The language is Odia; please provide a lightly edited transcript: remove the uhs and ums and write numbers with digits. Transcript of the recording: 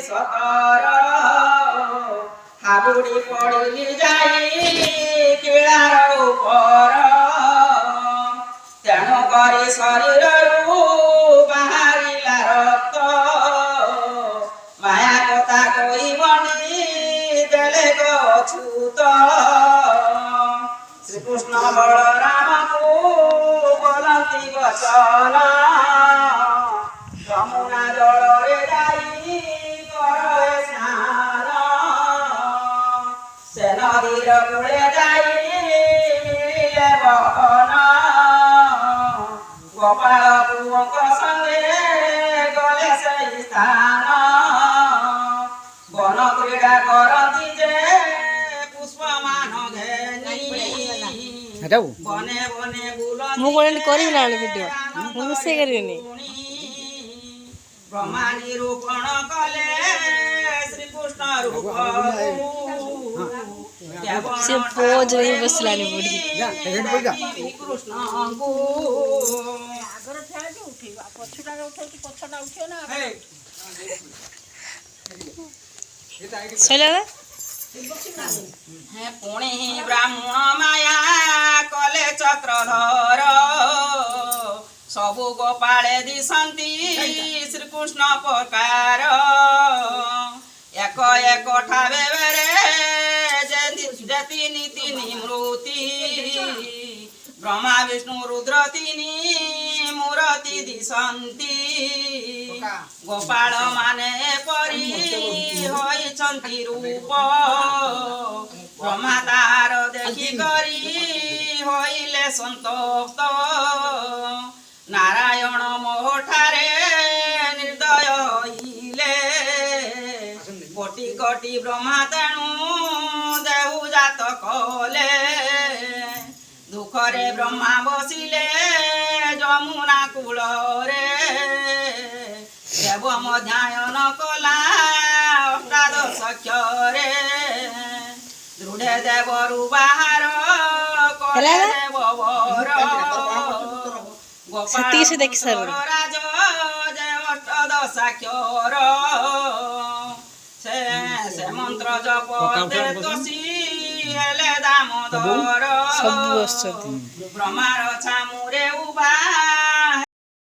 ସତର ହାବୁଡ଼ି ପଡ଼ିଲି ଯାଇ କିଳାର ଉପର ତେଣୁ କରି ଶରୀରରୁ ବାହାରିଲା ରକ୍ତ ମାୟା କଥା କହିବନି ଦେଲେ ଗଛୁତ ଶ୍ରୀକୃଷ୍ଣ ବଳରାମକୁ ବୋଲନ୍ତି ବଚନ ଯମୁନା ଜଳରେ ଯାଇ କରେ ସ୍ନାନ ସେ ନଦୀର କୂଳେ ଯାଇ ମିଳିଲେ ବନ ଗୋପାଳ ପୁଅଙ୍କ ସଙ୍ଗେ ଗଲେ ସେଇ ସ୍ଥାନ ବନ କ୍ରୀଡ଼ା କରନ୍ତି ଯେ ପୁଷ୍ପମାନ ଘେନି ବନେ ବନେ ବୁଲନ୍ତି ବ୍ରହ୍ମା ନିରୂପଣ କଲେ ଶ୍ରୀକୃଷ୍ଣ ରୂପ ସେ ପୋଜ ନେଇ ବସିଲାଣି ବୁଢ଼ୀ କୃଷ୍ଣଙ୍କୁ ପୁଣି ବ୍ରାହ୍ମଣ ମାୟା କଲେ ଚକ୍ରଧର ସବୁ ଗୋପାଳେ ଦିଶନ୍ତି ଶ୍ରୀକୃଷ୍ଣ ପ୍ରକାର ଏକ ଏକ ଠାବେ ବେରେ ତିନି ତିନି ମୂର୍ତ୍ତି ବ୍ରହ୍ମା ବିଷ୍ଣୁ ରୁଦ୍ର ତିନି ମୂର୍ତ୍ତି ଦିଶନ୍ତି ଗୋପାଳ ମାନେ ପରି ହୋଇଛନ୍ତି ରୂପ ବ୍ରହ୍ମା ତାର ଦେଖି କରି ହୋଇଲେ ସନ୍ତୋଷ ନାରାୟଣ ମୋଠାରେ ନିର୍ଦୟ ହଇଲେ କୋଟି କୋଟି ବ୍ରହ୍ମା ତେଣୁ ଦେହୁ ଜାତ କଲେ ଦୁଃଖରେ ବ୍ରହ୍ମା ବସିଲେ ଯମୁନା କୂଳରେ ଦେବ ମଧ୍ୟାୟନ କଲା ଅଷ୍ଟାଦଶ ଅକ୍ଷରେ ଦୃଢ଼େ ଦେବରୁ ବାହାର କଲେ ଦେବ ବର ଗୋପାଳ ରାଜ ଯେ ଅଷ୍ଟଦଶାକ୍ଷର ସେ ମନ୍ତ୍ର ଜପ ତୋଷୀ ହେଲେ ଦାମୋଦର ବ୍ରହ୍ମାର ଛାମୁରେ ଉଭା